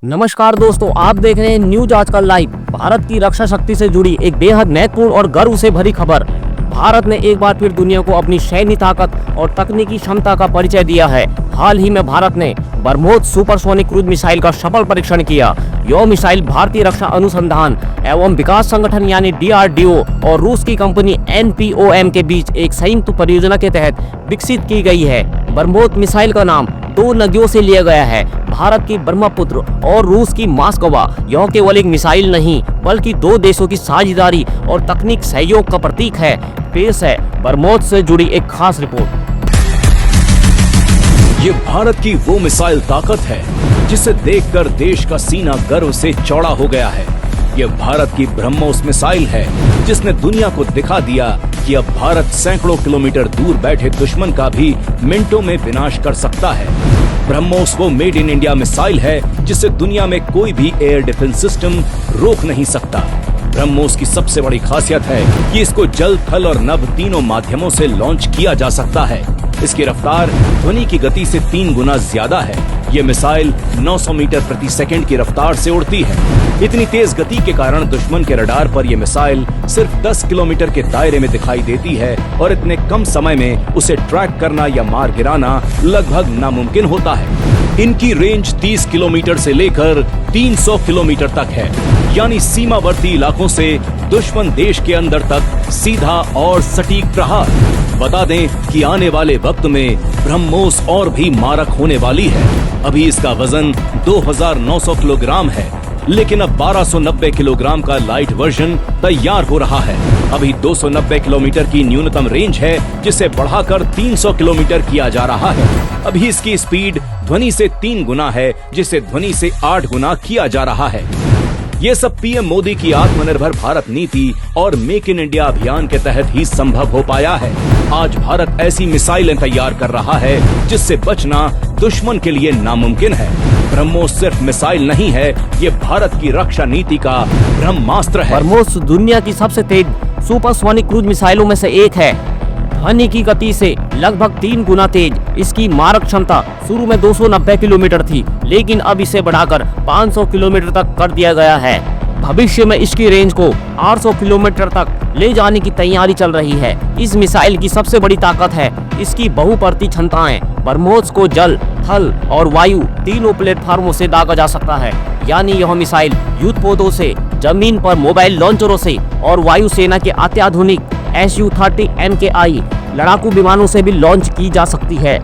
नमस्कार दोस्तों, आप देख रहे हैं न्यूज आजकल लाइव। भारत की रक्षा शक्ति से जुड़ी एक बेहद महत्वपूर्ण और गर्व से भरी खबर। भारत ने एक बार फिर दुनिया को अपनी सैन्य ताकत और तकनीकी क्षमता का परिचय दिया है। हाल ही में भारत ने ब्रह्मोस सुपरसोनिक क्रूज मिसाइल का सफल परीक्षण किया। यह मिसाइल भारतीय रक्षा अनुसंधान एवं विकास संगठन यानी DRDO और रूस की कंपनी NPOM के बीच एक संयुक्त परियोजना के तहत विकसित की गई है। ब्रह्मोस मिसाइल का नाम दो नदियों से लिया गया है, भारत की ब्रह्मपुत्र और रूस की मॉस्कवा। यह केवल एक मिसाइल नहीं बल्कि दो देशों की साझेदारी और तकनीक सहयोग का प्रतीक है। पेश है ब्रह्मोस से जुड़ी एक खास रिपोर्ट। ये भारत की वो मिसाइल ताकत है जिसे देखकर देश का सीना गर्व से चौड़ा हो गया है। ये भारत की ब्रह्मोस मिसाइल है जिसने दुनिया को दिखा दिया कि अब भारत सैकड़ों किलोमीटर दूर बैठे दुश्मन का भी मिनटों में विनाश कर सकता है। ब्रह्मोस वो मेड इन इंडिया मिसाइल है जिसे दुनिया में कोई भी एयर डिफेंस सिस्टम रोक नहीं सकता। ब्रह्मोस की सबसे बड़ी खासियत है कि इसको जल, थल और नभ तीनों माध्यमों से लॉन्च किया जा सकता है। इसकी रफ्तार ध्वनि की गति से 3 गुना ज्यादा है। ये मिसाइल 900 मीटर प्रति सेकंड की रफ्तार से उड़ती है। इतनी तेज गति के कारण दुश्मन के रडार पर यह मिसाइल सिर्फ 10 किलोमीटर के दायरे में दिखाई देती है और इतने कम समय में उसे ट्रैक करना या मार गिराना लगभग नामुमकिन होता है। इनकी रेंज 30 किलोमीटर से लेकर 300 किलोमीटर तक है, यानी सीमावर्ती इलाकों से दुश्मन देश के अंदर तक सीधा और सटीक प्रहार। बता दें कि आने वाले वक्त में ब्रह्मोस और भी मारक होने वाली है। अभी इसका वजन 2900 किलोग्राम है, लेकिन अब 1290 किलोग्राम का लाइट वर्जन तैयार हो रहा है। अभी 290 किलोमीटर की न्यूनतम रेंज है जिसे बढ़ाकर 300 किलोमीटर किया जा रहा है। अभी इसकी स्पीड ध्वनि से 3 गुना है जिसे ध्वनि से 8 गुना किया जा रहा है। ये सब पीएम मोदी की आत्मनिर्भर भारत नीति और मेक इन इंडिया अभियान के तहत ही संभव हो पाया है। आज भारत ऐसी मिसाइलें तैयार कर रहा है जिससे बचना दुश्मन के लिए नामुमकिन है। ब्रह्मोस सिर्फ मिसाइल नहीं है, ये भारत की रक्षा नीति का ब्रह्मास्त्र है। ब्रह्मोस दुनिया की सबसे तेज सुपरसोनिक क्रूज मिसाइलों में से एक है। ध्वनि की गति से लगभग 3 गुना तेज इसकी मारक क्षमता शुरू में 290 किलोमीटर थी, लेकिन अब इसे बढ़ाकर 500 किलोमीटर तक कर दिया गया है। भविष्य में इसकी रेंज को 800 किलोमीटर तक ले जाने की तैयारी चल रही है। इस मिसाइल की सबसे बड़ी ताकत है इसकी बहुपर्ती क्षमताएं। ब्रह्मोस को जल, थल और वायु तीनों प्लेटफॉर्मों से दागा जा सकता है, यानी यह मिसाइल युद्धपोतों से, जमीन पर मोबाइल लॉन्चरों से और वायुसेना के अत्याधुनिक Su-30 MKI लड़ाकू विमानों से भी लॉन्च की जा सकती है।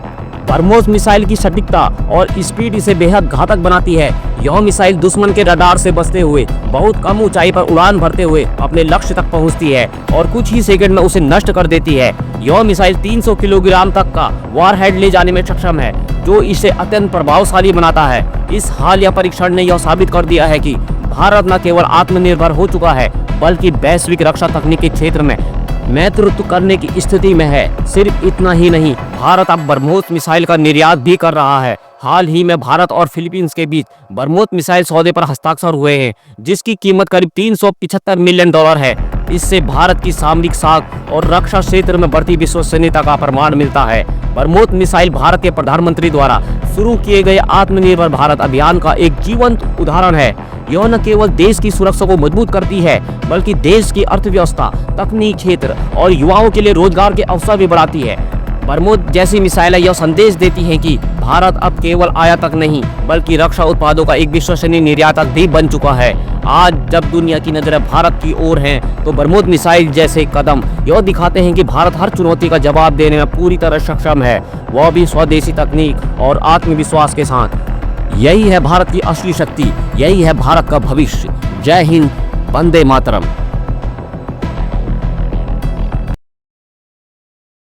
ब्रह्मोस मिसाइल की सटीकता और स्पीड इसे बेहद घातक बनाती है। यह मिसाइल दुश्मन के रडार से बचते हुए बहुत कम ऊंचाई पर उड़ान भरते हुए अपने लक्ष्य तक पहुंचती है और कुछ ही सेकंड में उसे नष्ट कर देती है। यह मिसाइल 300 किलोग्राम तक का वॉरहेड ले जाने में सक्षम है, जो इसे अत्यंत प्रभावशाली बनाता है। इस हालिया परीक्षण ने यह साबित कर दिया है कि भारत न केवल आत्मनिर्भर हो चुका है बल्कि वैश्विक रक्षा तकनीक के क्षेत्र में नेतृत्व करने की स्थिति में है। सिर्फ इतना ही नहीं, भारत अब ब्रह्मोस मिसाइल का निर्यात भी कर रहा है। हाल ही में भारत और फिलीपींस के बीच ब्रह्मोस मिसाइल सौदे पर हस्ताक्षर हुए हैं, जिसकी कीमत करीब $375 मिलियन है। इससे भारत की सामरिक साख और रक्षा क्षेत्र में बढ़ती विश्वसनीयता का प्रमाण मिलता है। ब्रह्मोस मिसाइल भारत के प्रधानमंत्री द्वारा शुरू किए गए आत्मनिर्भर भारत अभियान का एक जीवंत उदाहरण है। यह न केवल देश की सुरक्षा को मजबूत करती है बल्कि देश की अर्थव्यवस्था, तकनीक क्षेत्र और युवाओं के लिए रोजगार के अवसर भी बढ़ाती है। ब्रह्मोस जैसी मिसाइलें यह संदेश देती हैं कि भारत अब केवल आयातक नहीं बल्कि रक्षा उत्पादों का एक विश्वसनीय निर्यातक भी बन चुका है। आज जब दुनिया की नजरें भारत की ओर हैं, तो ब्रह्मोस मिसाइल जैसे कदम यह दिखाते हैं कि भारत हर चुनौती का जवाब देने में पूरी तरह सक्षम है, वह भी स्वदेशी तकनीक और आत्मविश्वास के साथ। यही है भारत की असली शक्ति, यही है भारत का भविष्य। जय हिंद, वंदे मातरम।